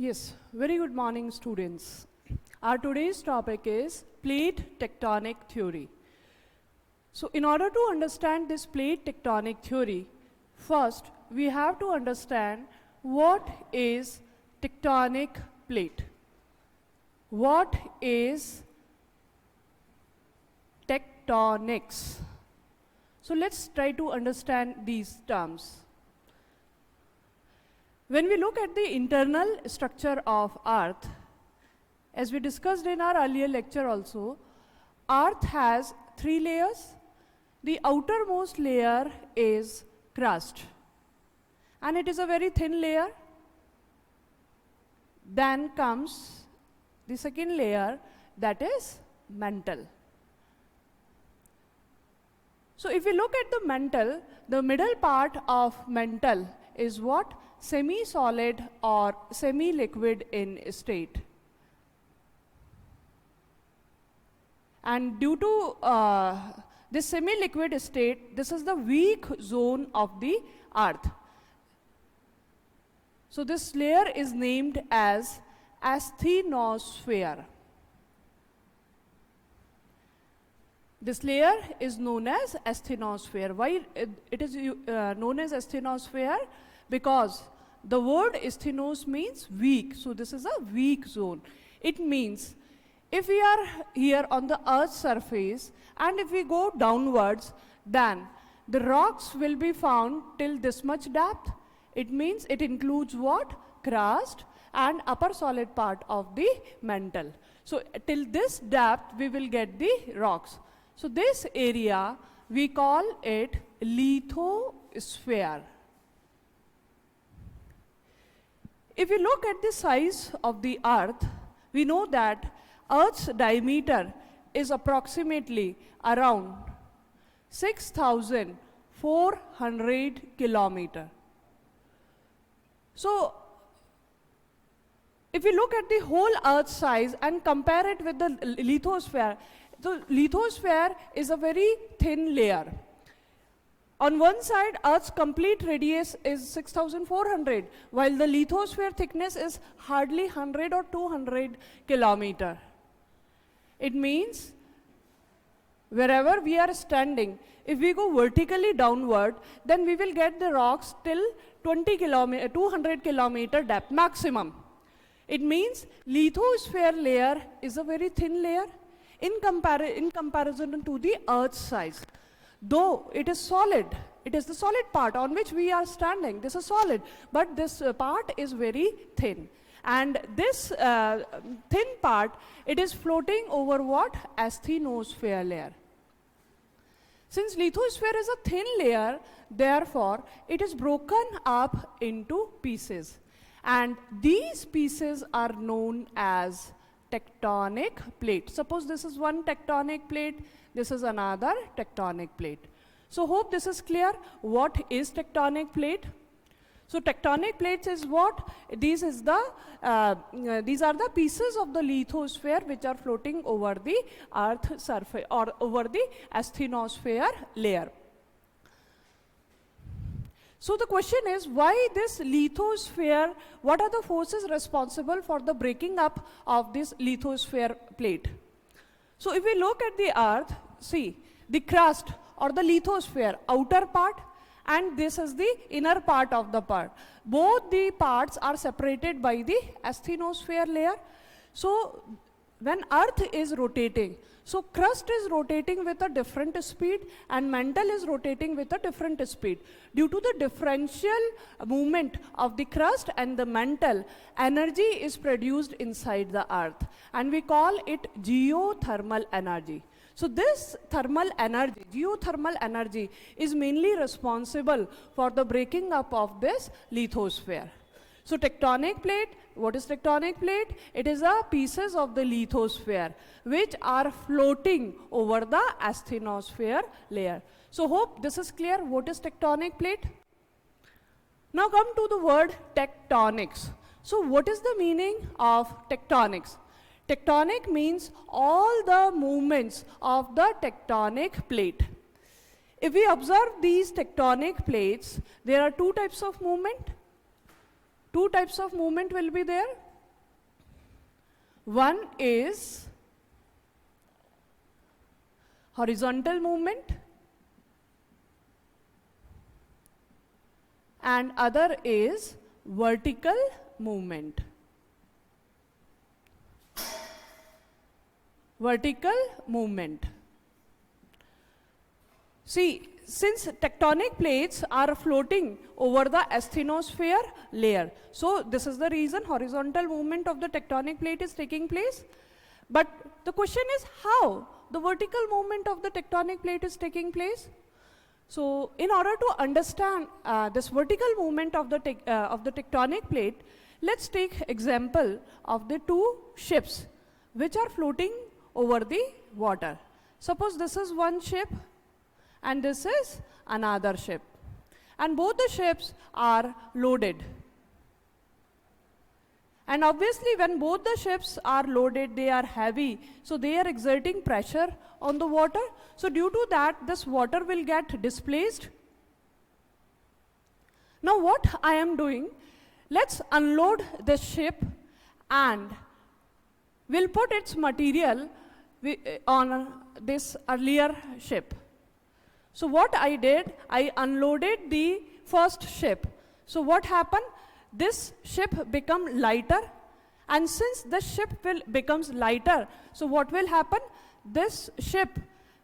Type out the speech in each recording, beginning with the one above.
Yes, very good morning, students. Our today's topic is plate tectonic theory. So, in order to understand this plate tectonic theory, first we have to understand what is tectonic plate. What is tectonics? So, let's try to understand these terms. When we look at the internal structure of Earth, as we discussed in our earlier lecture also, Earth has 3 layers. The outermost layer is crust, and it is a very thin layer. Then comes the second layer, that is mantle. So if we look at the mantle, the middle part of mantle is what? Semi-solid or semi-liquid in state. And due to this semi-liquid state, this is the weak zone of the Earth. So this layer is named as asthenosphere. This layer is known as asthenosphere. Why it is known as asthenosphere? Because the word asthenos means weak. So this is a weak zone. It means if we are here on the Earth's surface and if we go downwards, then the rocks will be found till this much depth. It means it includes what? Crust and upper solid part of the mantle. So till this depth we will get the rocks. So this area we call it lithosphere. If you look at the size of the Earth, we know that Earth's diameter is approximately around 6,400 kilometers. So if you look at the whole Earth's size and compare it with the lithosphere, the lithosphere is a very thin layer. On one side, Earth's complete radius is 6,400, while the lithosphere thickness is hardly 100 or 200 kilometers. It means wherever we are standing, if we go vertically downward, then we will get the rocks till 200 kilometer depth maximum. It means lithosphere layer is a very thin layer in comparison to the Earth's size. Though it is solid, it is the solid part on which we are standing. This is solid, but this part is very thin. And this thin part, it is floating over what? Asthenosphere layer. Since lithosphere is a thin layer, therefore, it is broken up into pieces. And these pieces are known as tectonic plate. Suppose this is one tectonic plate, this is another tectonic plate. So hope this is clear. What is tectonic plate? So tectonic plates is what? These are the pieces of the lithosphere which are floating over the Earth surface or over the asthenosphere layer. So the question is, why this lithosphere? What are the forces responsible for the breaking up of this lithosphere plate? So if we look at the Earth, see the crust or the lithosphere, outer part, and this is the inner part of the part. Both the parts are separated by the asthenosphere layer. So when Earth is rotating, so crust is rotating with a different speed and mantle is rotating with a different speed. Due to the differential movement of the crust and the mantle, energy is produced inside the Earth, and we call it geothermal energy. So this thermal energy, geothermal energy, is mainly responsible for the breaking up of this lithosphere. So tectonic plate, what is tectonic plate? It is a pieces of the lithosphere which are floating over the asthenosphere layer. So hope this is clear. What is tectonic plate? Now come to the word tectonics. So what is the meaning of tectonics? Tectonic means all the movements of the tectonic plate. If we observe these tectonic plates, there are two types of movement. Two types of movement will be there. One is horizontal movement and other is vertical movement. Vertical movement. See, since tectonic plates are floating over the asthenosphere layer, so this is the reason horizontal movement of the tectonic plate is taking place. But the question is how the vertical movement of the tectonic plate is taking place. So in order to understand this vertical movement of the tectonic plate, let's take example of the two ships which are floating over the water. Suppose this is one ship and this is another ship, and both the ships are loaded. And obviously when both the ships are loaded, they are heavy, so they are exerting pressure on the water. So due to that, this water will get displaced. Now what I am doing, let's unload the ship and we'll put its material on this earlier ship. So what I did, I unloaded the first ship. So what happened? This ship become lighter, and since the ship becomes lighter, so what will happen? This ship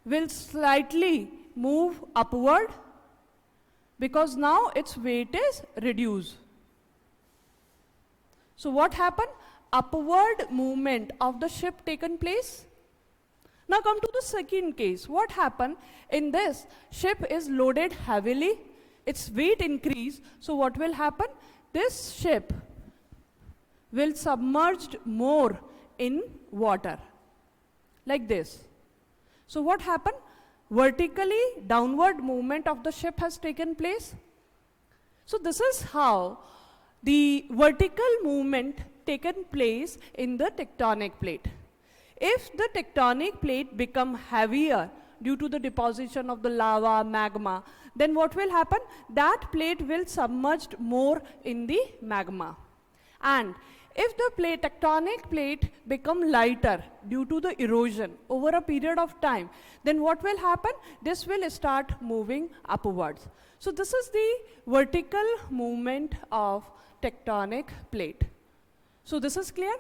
will slightly move upward because now its weight is reduced. So what happened? Upward movement of the ship taken place. Now come to the second case. What happened? In this, ship is loaded heavily, its weight increase. So what will happen? This ship will submerged more in water, like this. So what happened? Vertically downward movement of the ship has taken place. So this is how the vertical movement taken place in the tectonic plate. If the tectonic plate become heavier due to the deposition of the lava, magma, then what will happen? That plate will submerged more in the magma. And if the tectonic plate become lighter due to the erosion over a period of time, then what will happen? This will start moving upwards. So this is the vertical movement of tectonic plate. So this is clear?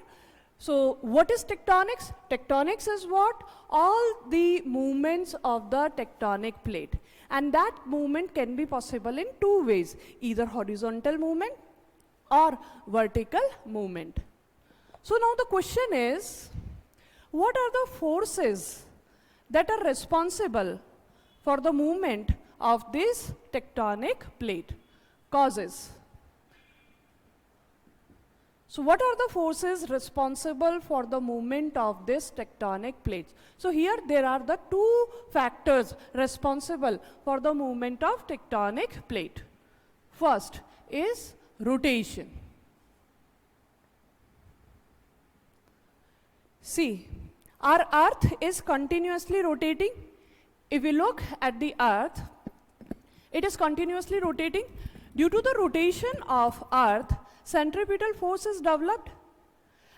So what is tectonics? Tectonics is what? All the movements of the tectonic plate. And that movement can be possible in two ways, either horizontal movement or vertical movement. So now the question is, what are the forces that are responsible for the movement of this tectonic plate? Causes. So what are the forces responsible for the movement of this tectonic plates? So here there are the two factors responsible for the movement of tectonic plate. First is rotation. See, our earth is continuously rotating. If we look at the earth, it is continuously rotating. Due to the rotation of earth, centripetal force is developed,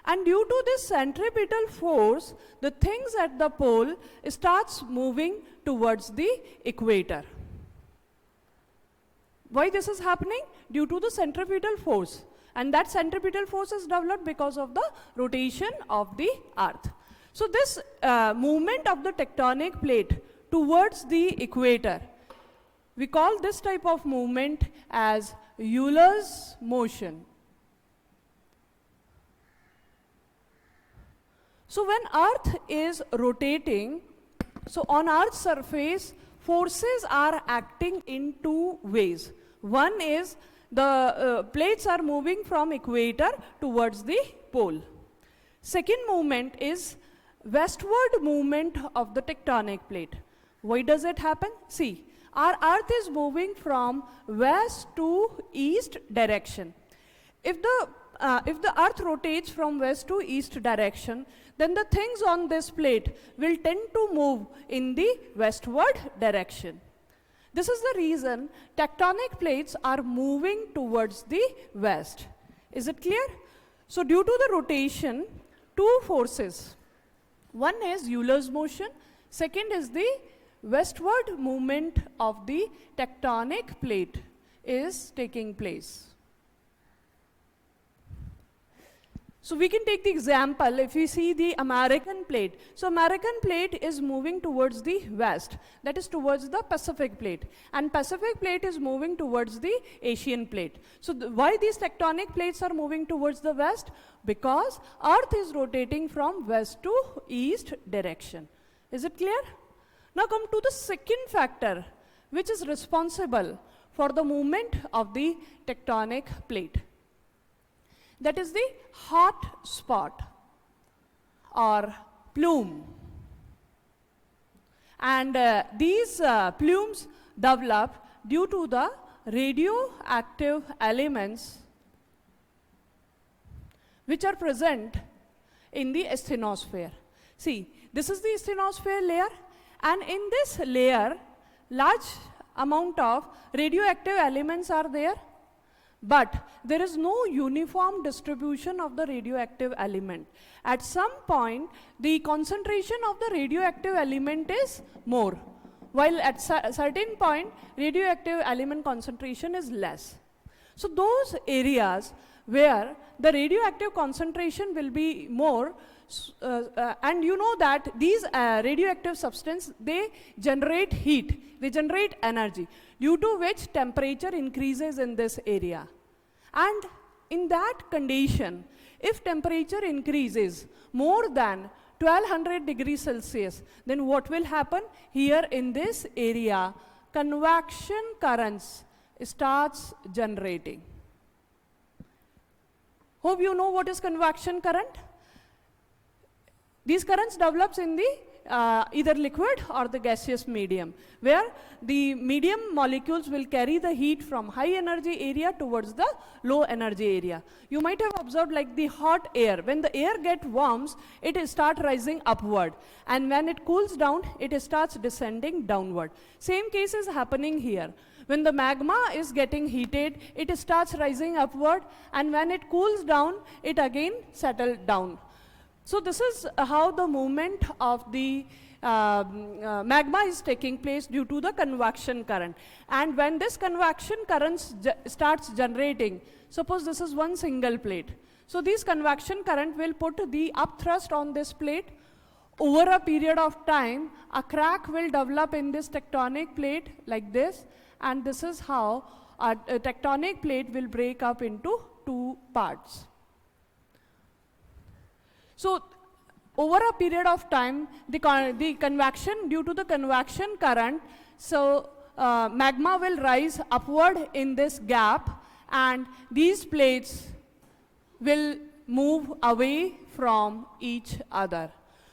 and due to this centripetal force, the things at the pole starts moving towards the equator. Why this is happening? Due to the centripetal force, and that centripetal force is developed because of the rotation of the earth. So this movement of the tectonic plate towards the equator, we call this type of movement as Euler's motion. So when earth is rotating, so on earth's surface, forces are acting in two ways. One is the plates are moving from equator towards the pole. Second movement is westward movement of the tectonic plate. Why does it happen? See, our earth is moving from west to east direction. If the earth rotates from west to east direction, then the things on this plate will tend to move in the westward direction. This is the reason tectonic plates are moving towards the west. Is it clear? So due to the rotation, two forces. One is Euler's motion, second is the westward movement of the tectonic plate is taking place. So we can take the example, if we see the American plate. So American plate is moving towards the west, that is towards the Pacific plate. And Pacific plate is moving towards the Asian plate. So why these tectonic plates are moving towards the west? Because Earth is rotating from west to east direction. Is it clear? Now come to the second factor, which is responsible for the movement of the tectonic plate. That is the hot spot or plume. And these plumes develop due to the radioactive elements which are present in the asthenosphere. See, this is the asthenosphere layer, and in this layer, large amount of radioactive elements are there. But there is no uniform distribution of the radioactive element. At some point, the concentration of the radioactive element is more, while at a certain point, radioactive element concentration is less. So those areas where the radioactive concentration will be more, and you know that these radioactive substances, they generate heat, they generate energy, due to which temperature increases in this area. And in that condition, if temperature increases more than 1200 degrees Celsius, then what will happen? Here in this area, convection currents starts generating. Hope you know what is convection current. These currents develops in the either liquid or the gaseous medium, where the medium molecules will carry the heat from high energy area towards the low energy area. You might have observed like the hot air. When the air gets warms, it starts rising upward. And when it cools down, it starts descending downward. Same case is happening here. When the magma is getting heated, it starts rising upward. And when it cools down, it again settles down. So this is how the movement of the magma is taking place due to the convection current. And when this convection current starts generating, suppose this is one single plate. So this convection current will put the upthrust on this plate. Over a period of time, a crack will develop in this tectonic plate like this. And this is how a tectonic plate will break up into two parts. So over a period of time, the convection, due to the convection current, so magma will rise upward in this gap, and these plates will move away from each other.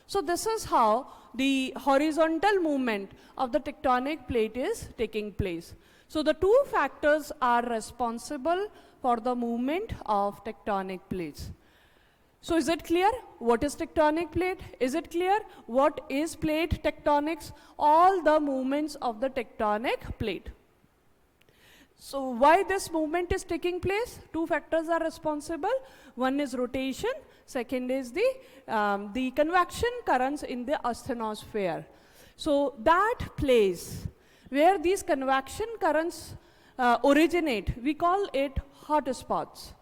So this is how the horizontal movement of the tectonic plate is taking place. So the two factors are responsible for the movement of tectonic plates. So is it clear what is tectonic plate? Is it clear what is plate tectonics? All the movements of the tectonic plate. So why this movement is taking place? Two factors are responsible. One is rotation, second is the convection currents in the asthenosphere. So that place where these convection currents originate, we call it hot spots.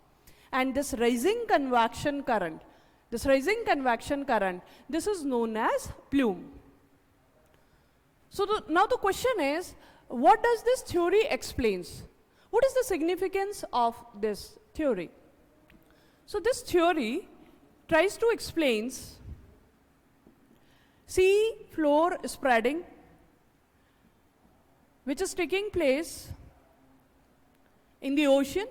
And this rising convection current, this is known as plume. So now the question is, what does this theory explains? What is the significance of this theory? So this theory tries to explain sea floor spreading, which is taking place in the ocean.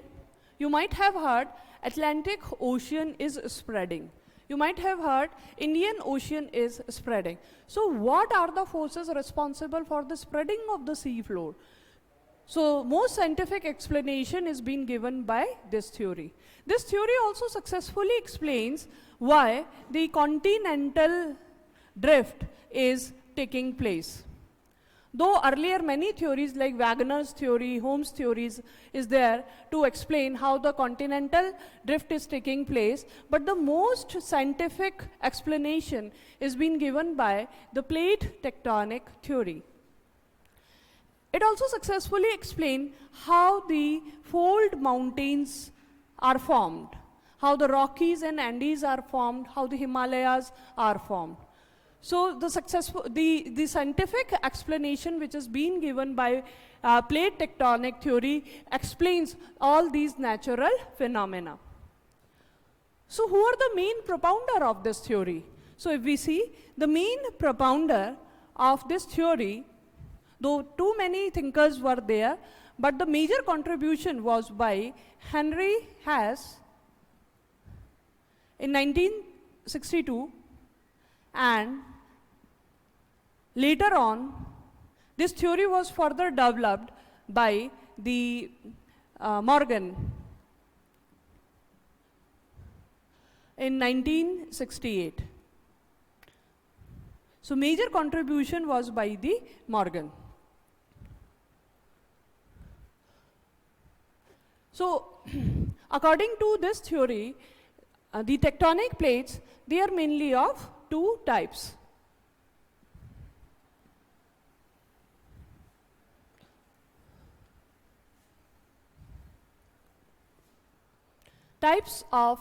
You might have heard Atlantic Ocean is spreading. You might have heard Indian Ocean is spreading. So what are the forces responsible for the spreading of the sea floor? So most scientific explanation is being given by this theory. This theory also successfully explains why the continental drift is taking place. Though earlier many theories like Wagner's theory, Holmes' theories is there to explain how the continental drift is taking place, but the most scientific explanation is being given by the plate tectonic theory. It also successfully explained how the fold mountains are formed, how the Rockies and Andes are formed, how the Himalayas are formed. So the scientific explanation which is being given by plate tectonic theory explains all these natural phenomena. So who are the main propounder of this theory? So if we see the main propounder of this theory, though too many thinkers were there, but the major contribution was by Henry Hess in 1962, and later on this theory was further developed by the Morgan in 1968. So major contribution was by the Morgan. So according to this theory, the tectonic plates, they are mainly of two types. Types of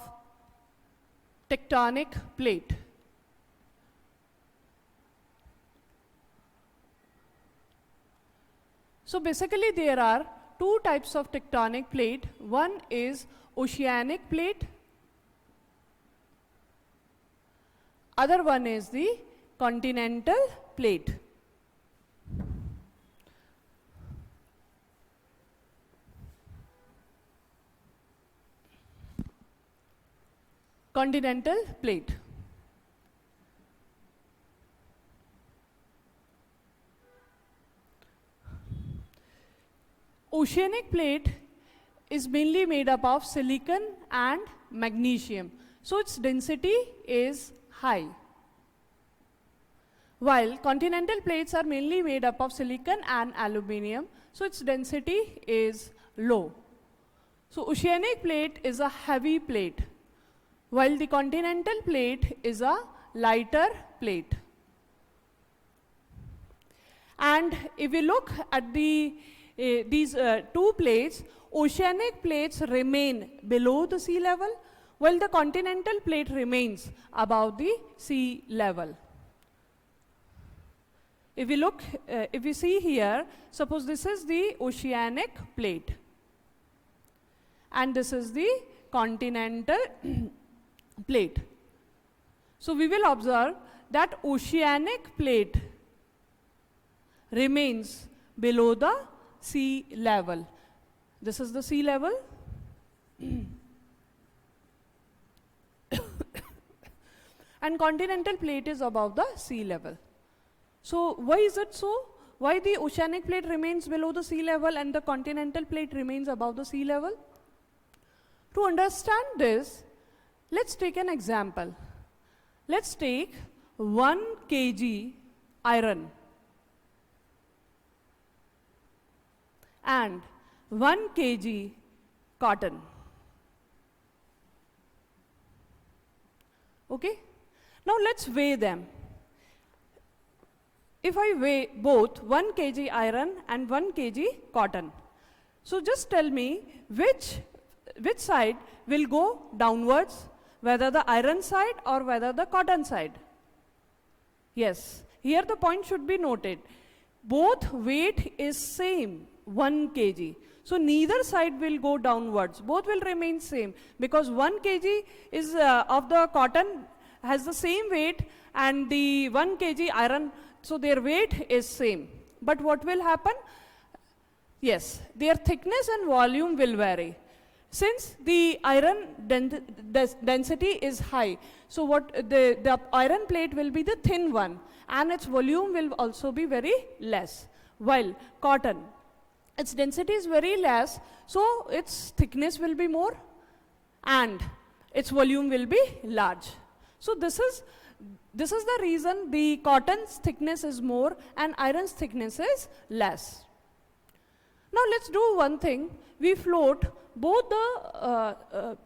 tectonic plate. So basically there are two types of tectonic plate. One is oceanic plate, other one is the continental plate. Continental plate. Oceanic plate is mainly made up of silicon and magnesium, so its density is high. While continental plates are mainly made up of silicon and aluminum, so its density is low. So oceanic plate is a heavy plate, while the continental plate is a lighter plate. And if we look at these two plates, oceanic plates remain below the sea level, while the continental plate remains above the sea level. If we look, if we see here, suppose this is the oceanic plate, and this is the continental plate. So we will observe that oceanic plate remains below the sea level. This is the sea level. And continental plate is above the sea level. So why is it so? Why the oceanic plate remains below the sea level and the continental plate remains above the sea level? To understand this, let's take an example. Let's take 1 kg iron and 1 kg cotton. Okay? Now let's weigh them. If I weigh both 1 kg iron and 1 kg cotton, so just tell me which side will go downwards, whether the iron side or whether the cotton side. Yes, here the point should be noted. Both weight is same, 1 kg. So neither side will go downwards, both will remain same, because 1 kg is of the cotton has the same weight and the 1 kg iron, so their weight is same. But what will happen? Yes, their thickness and volume will vary. Since the iron density is high, so what the iron plate will be the thin one, and its volume will also be very less. While cotton, its density is very less, so its thickness will be more and its volume will be large. So this is This is the reason the cotton's thickness is more and iron's thickness is less. Now let's do one thing. We float both the,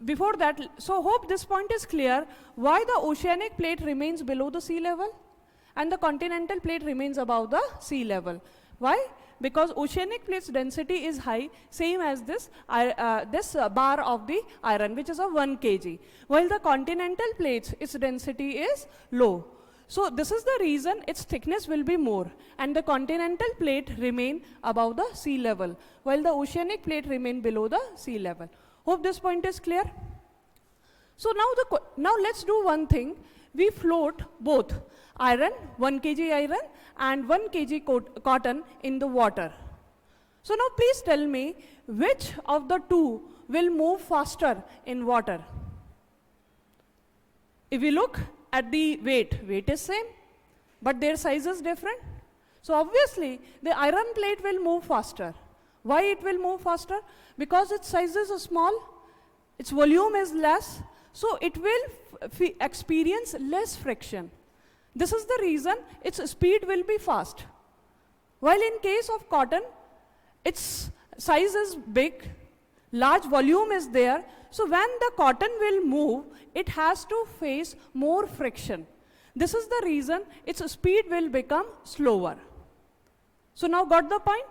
before that, so hope this point is clear why the oceanic plate remains below the sea level and the continental plate remains above the sea level. Why? Because oceanic plate's density is high, same as this bar of the iron, which is of 1 kg, while the continental plate's its density is low. So this is the reason its thickness will be more, and the continental plate remain above the sea level, while the oceanic plate remain below the sea level. Hope this point is clear. So now let's do one thing. We float both iron, 1 kg iron and 1 kg cotton in the water. So now please tell me which of the two will move faster in water. If we look at the weight is same, but their size is different. So obviously the iron plate will move faster. Why it will move faster? Because its size is small, its volume is less, so it will experience less friction. This is the reason its speed will be fast. While in case of cotton, its size is big, large volume is there, so when the cotton will move, it has to face more friction. This is the reason its speed will become slower. So now got the point?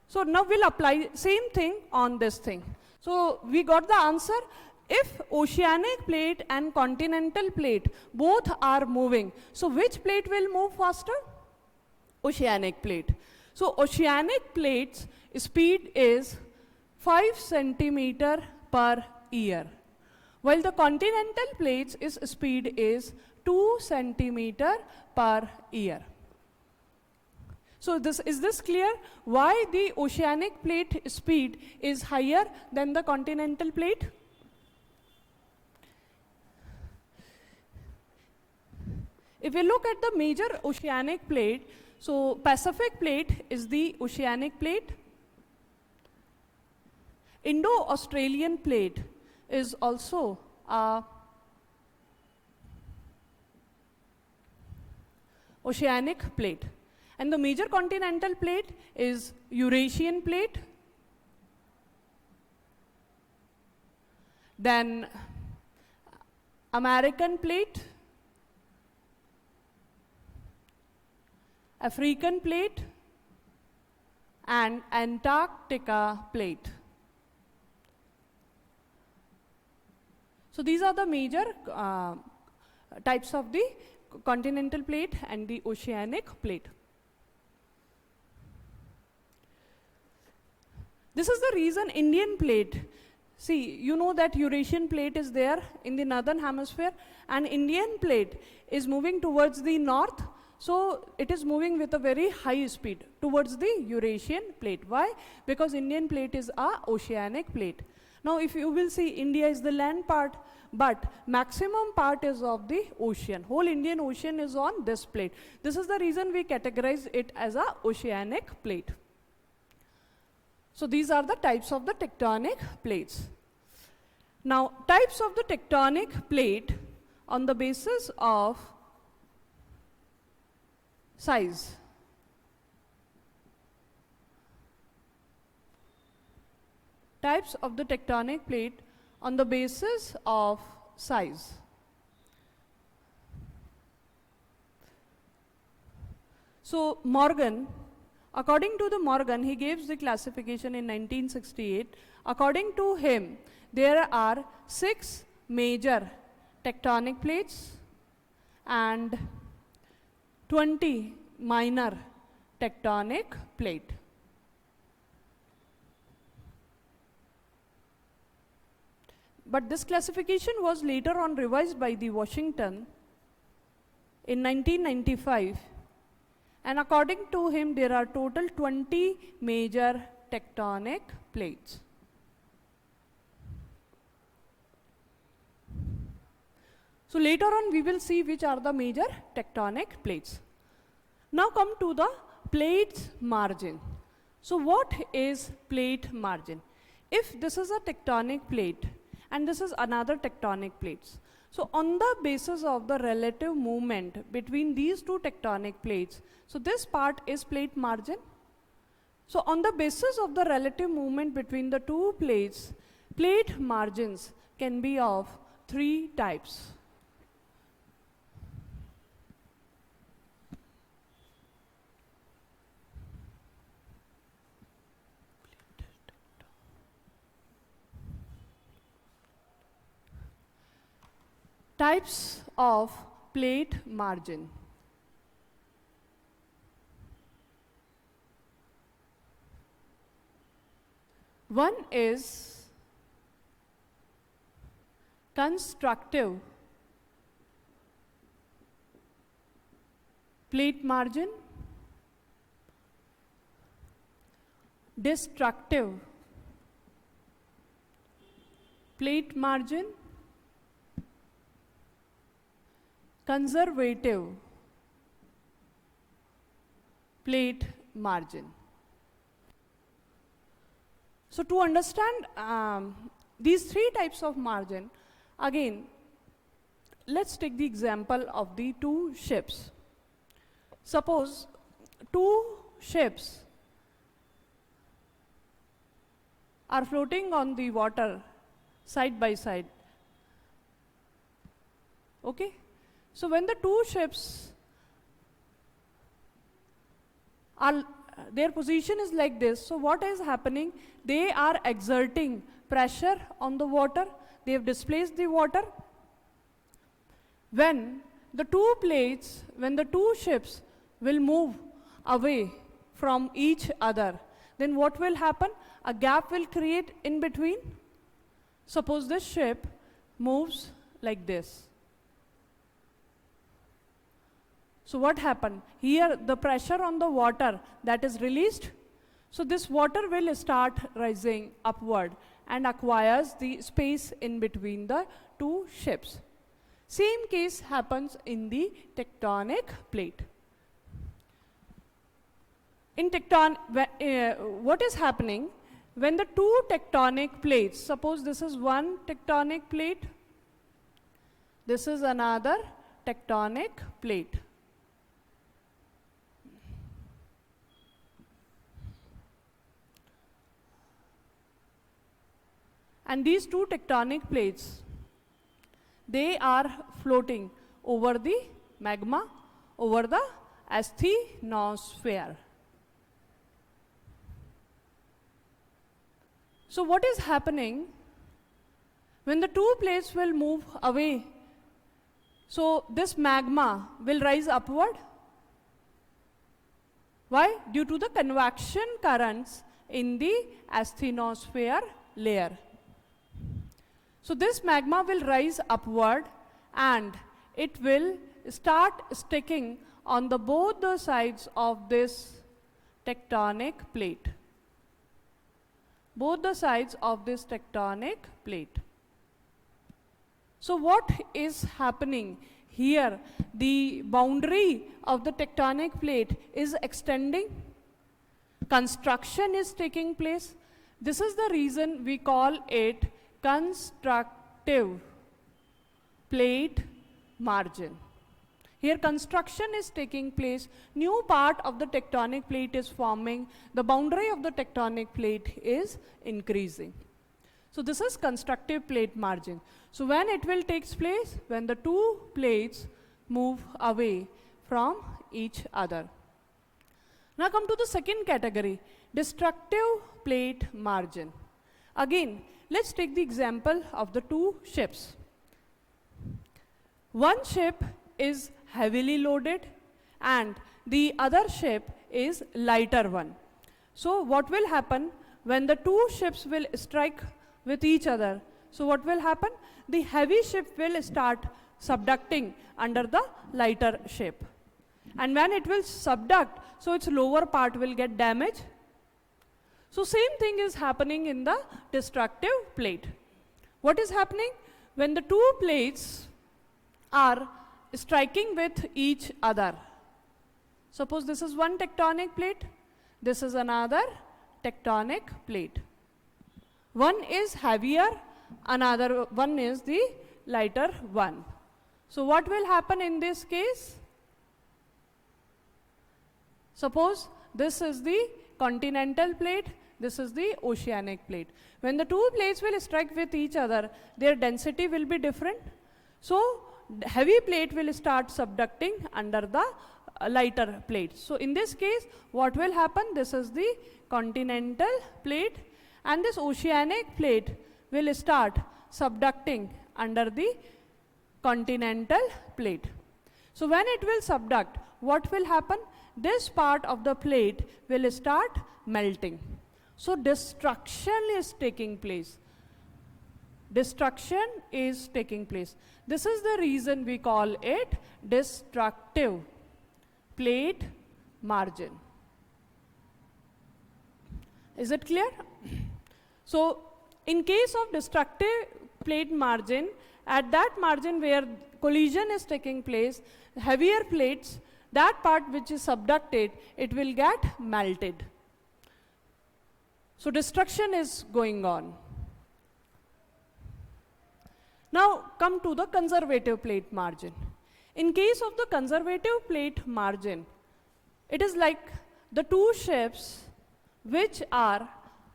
So now we'll apply same thing on this thing. So we got the answer. If oceanic plate and continental plate both are moving, so which plate will move faster? Oceanic plate. So oceanic plate's speed is 5 centimeter per year, while the continental plate's speed is 2 centimeter per year. So is this clear? Why the oceanic plate speed is higher than the continental plate? If we look at the major oceanic plate, so Pacific plate is the oceanic plate. Indo-Australian plate is also a oceanic plate. And the major continental plate is Eurasian plate. Then American plate, African plate, and Antarctica plate. So these are the major types of the continental plate and the oceanic plate. This is the reason Indian plate, see, you know that Eurasian plate is there in the northern hemisphere, and Indian plate is moving towards the north, so it is moving with a very high speed towards the Eurasian plate. Why? Because Indian plate is a oceanic plate. Now if you will see, India is the land part, but maximum part is of the ocean. Whole Indian Ocean is on this plate. This is the reason we categorize it as a oceanic plate. So these are the types of the tectonic plates. Now types of the tectonic plate on the basis of size. Types of the tectonic plate on the basis of size. So Morgan, according to the Morgan, he gives the classification in 1968. According to him, there are 6 major tectonic plates and 20 minor tectonic plate. But this classification was later on revised by the Washington in 1995. And according to him, there are total 20 major tectonic plates. So later on, we will see which are the major tectonic plates. Now come to the plate's margin. So what is plate margin? If this is a tectonic plate and this is another tectonic plate, So on the basis of the relative movement between these two tectonic plates, so this part is plate margin. So on the basis of the relative movement between the two plates, plate margins can be of three types. Types of plate margin. One is constructive plate margin, destructive plate margin, conservative plate margin. So to understand these three types of margin, again, let's take the example of the two ships. Suppose two ships are floating on the water side by side. Okay? So when the two ships are, their position is like this, so what is happening? They are exerting pressure on the water. They have displaced the water. When the two ships will move away from each other, then what will happen? A gap will create in between. Suppose this ship moves like this. So what happened? Here the pressure on the water that is released. So this water will start rising upward and acquires the space in between the two ships. Same case happens in the tectonic plate. In what is happening when the two tectonic plates, suppose this is one tectonic plate, this is another tectonic plate. And these two tectonic plates, they are floating over the magma, over the asthenosphere. So what is happening when the two plates will move away? So this magma will rise upward. Why? Due to the convection currents in the asthenosphere layer. So this magma will rise upward and it will start sticking on the both the sides of this tectonic plate. Both the sides of this tectonic plate. So what is happening here? The boundary of the tectonic plate is extending. Construction is taking place. This is the reason we call it constructive plate margin. Here construction is taking place, new part of the tectonic plate is forming, the boundary of the tectonic plate is increasing. So this is constructive plate margin. So when it will take place? When the two plates move away from each other. Now come to the second category, destructive plate margin. Again, let's take the example of the two ships. One ship is heavily loaded and the other ship is lighter one. So what will happen when the two ships will strike with each other? So what will happen? The heavy ship will start subducting under the lighter ship. And when it will subduct, so its lower part will get damaged. So same thing is happening in the destructive plate. What is happening? When the two plates are striking with each other. Suppose this is one tectonic plate, this is another tectonic plate. One is heavier, another one is the lighter one. So what will happen in this case? Suppose this is the continental plate, this is the oceanic plate. When the two plates will strike with each other, their density will be different. So heavy plate will start subducting under the lighter plate. So in this case, what will happen? This is the continental plate, and this oceanic plate will start subducting under the continental plate. So when it will subduct, what will happen? This part of the plate will start melting. So destruction is taking place. Destruction is taking place. This is the reason we call it destructive plate margin. Is it clear? So in case of destructive plate margin, at that margin where collision is taking place, heavier plates, that part which is subducted, it will get melted. So destruction is going on. Now come to the conservative plate margin. In case of the conservative plate margin, it is like the two ships which are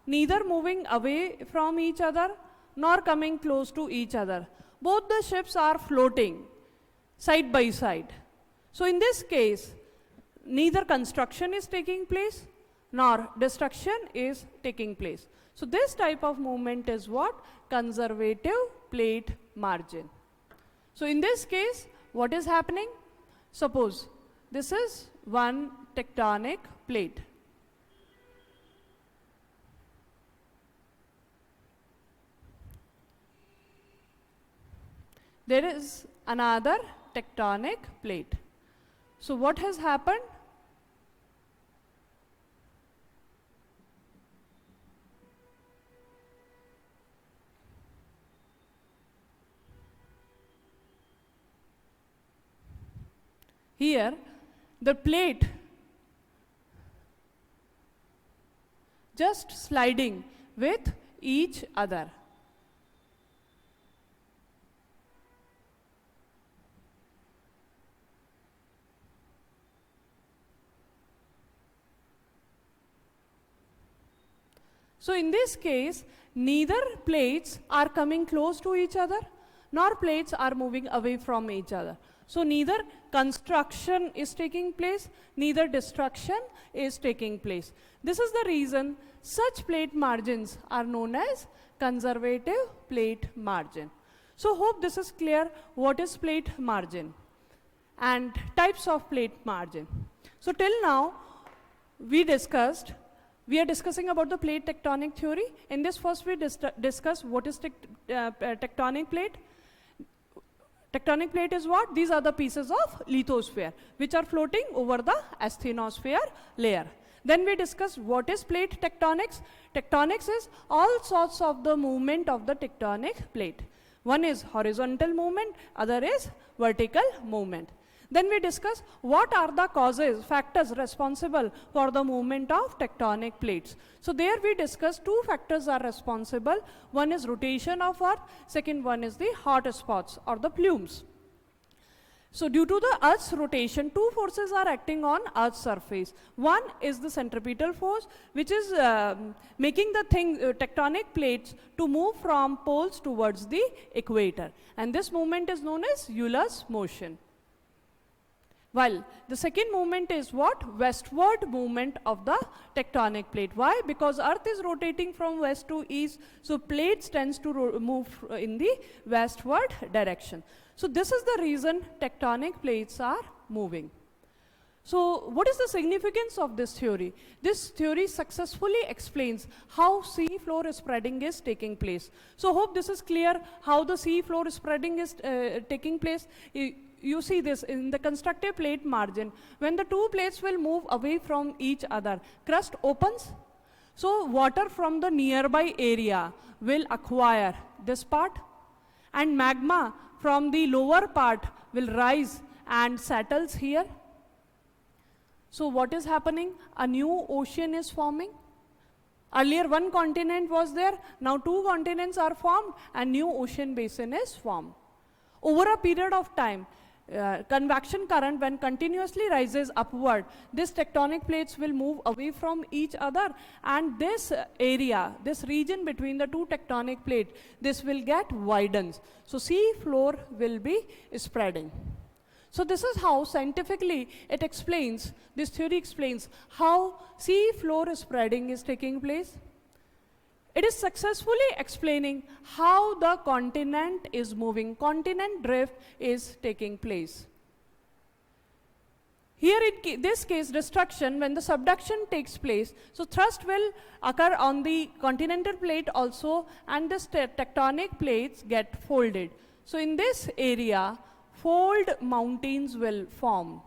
neither moving away from each other nor coming close to each other. Both the ships are floating side by side. So in this case, neither construction is taking place nor destruction is taking place. So this type of movement is what? Conservative plate margin. So in this case, what is happening? Suppose this is one tectonic plate. There is another tectonic plate. So what has happened? Here, the plate just sliding with each other. So in this case, neither plates are coming close to each other, nor plates are moving away from each other. So neither construction is taking place, neither destruction is taking place. This is the reason such plate margins are known as conservative plate margin. So hope this is clear what is plate margin and types of plate margin. So till now, we are discussing about the plate tectonic theory. In this first we discuss what is tectonic plate. Tectonic plate is what? These are the pieces of lithosphere which are floating over the asthenosphere layer. Then we discuss what is plate tectonics. Tectonics is all sorts of the movement of the tectonic plate. One is horizontal movement, other is vertical movement. Then we discuss what are the causes, factors responsible for the movement of tectonic plates. So there we discuss two factors are responsible. One is rotation of Earth, second one is the hot spots or the plumes. So due to the Earth's rotation, two forces are acting on Earth's surface. One is the centripetal force, which is making the tectonic plates to move from poles towards the equator. And this movement is known as Euler's motion. While the second movement is what? Westward movement of the tectonic plate. Why? Because Earth is rotating from west to east, so plates tends to move in the westward direction. So this is the reason tectonic plates are moving. So what is the significance of this theory? This theory successfully explains how sea floor spreading is taking place. So hope this is clear how the sea floor spreading is taking place. You see this in the constructive plate margin. When the two plates will move away from each other, crust opens. So water from the nearby area will acquire this part, and magma from the lower part will rise and settles here. So what is happening? A new ocean is forming. Earlier one continent was there, now two continents are formed and new ocean basin is formed. Over a period of time, convection current when continuously rises upward, these tectonic plates will move away from each other, and this area, this region between the two tectonic plates, this will get widens. So sea floor will be spreading. So this is how scientifically it explains, this theory explains how sea floor spreading is taking place. It is successfully explaining how the continent is moving. Continent drift is taking place. Here in this case, destruction, when the subduction takes place, so thrust will occur on the continental plate also, and the tectonic plates get folded. So in this area, fold mountains will form.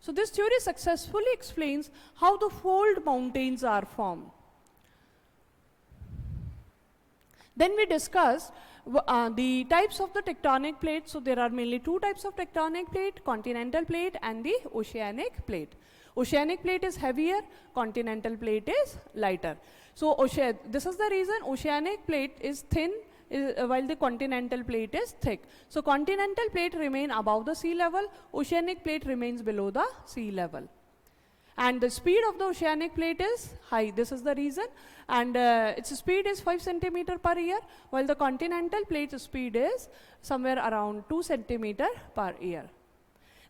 So this theory successfully explains how the fold mountains are formed. Then we discussed the types of the tectonic plates. So there are mainly two types of tectonic plate, continental plate and the oceanic plate. Oceanic plate is heavier, continental plate is lighter. So this is the reason oceanic plate is thin while the continental plate is thick. So continental plate remain above the sea level, oceanic plate remains below the sea level. And the speed of the oceanic plate is high. This is the reason. And its speed is 5 centimeter per year, while the continental plate's speed is somewhere around 2 centimeter per year.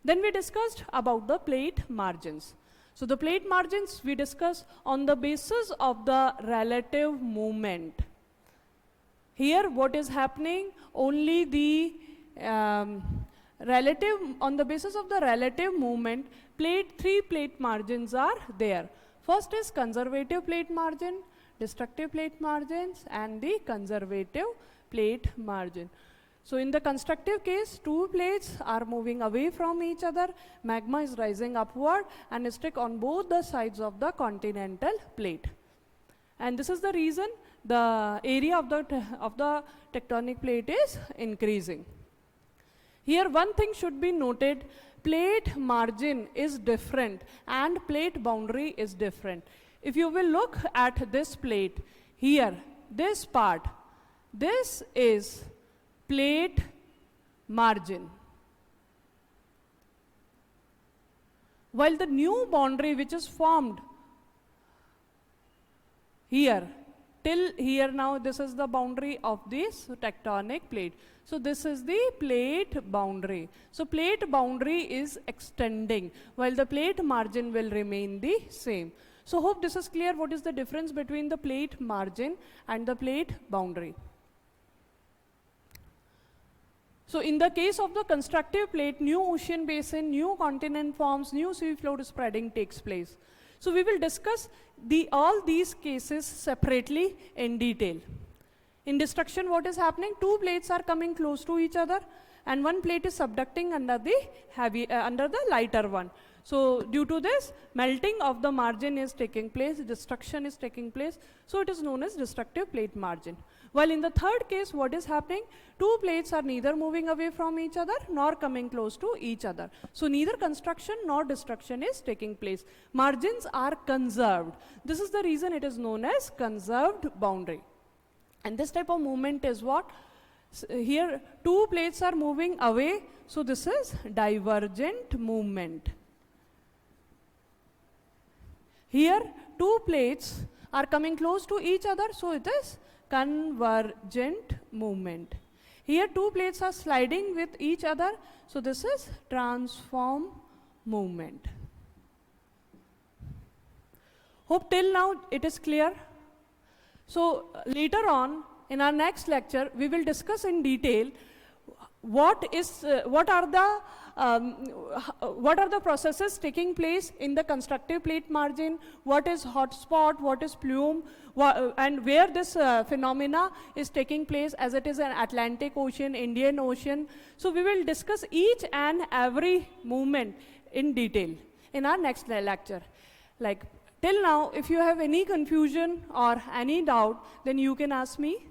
Then we discussed about the plate margins. So the plate margins we discussed on the basis of the relative movement. Here what is happening, only the relative, on the basis of the relative movement, three plate margins are there. First is conservative plate margin, destructive plate margins, and the conservative plate margin. So in the constructive case, two plates are moving away from each other, magma is rising upward and stick on both the sides of the continental plate. And this is the reason the area of the tectonic plate is increasing. Here one thing should be noted, plate margin is different and plate boundary is different. If you will look at this plate, here, this part, this is plate margin. While the new boundary which is formed here, till here now, this is the boundary of this tectonic plate. So this is the plate boundary. So plate boundary is extending, while the plate margin will remain the same. So hope this is clear what is the difference between the plate margin and the plate boundary. So in the case of the constructive plate, new ocean basin, new continent forms, new sea floor spreading takes place. So we will discuss all these cases separately in detail. In destruction, what is happening? Two plates are coming close to each other, and one plate is subducting under the lighter one. So due to this, melting of the margin is taking place, destruction is taking place. So it is known as destructive plate margin. While in the third case, what is happening? Two plates are neither moving away from each other nor coming close to each other. So neither construction nor destruction is taking place. Margins are conserved. This is the reason it is known as conserved boundary. And this type of movement is what? Here two plates are moving away, so this is divergent movement. Here two plates are coming close to each other, so it is convergent movement. Here two plates are sliding with each other, so this is transform movement. Hope till now it is clear. So later on in our next lecture we will discuss in detail what are the processes taking place in the constructive plate margin, what is hot spot, what is plume, and where this phenomena is taking place, as it is an Atlantic Ocean, Indian Ocean. So we will discuss each and every movement in detail in our next lecture. Like till now, if you have any confusion or any doubt, then you can ask me.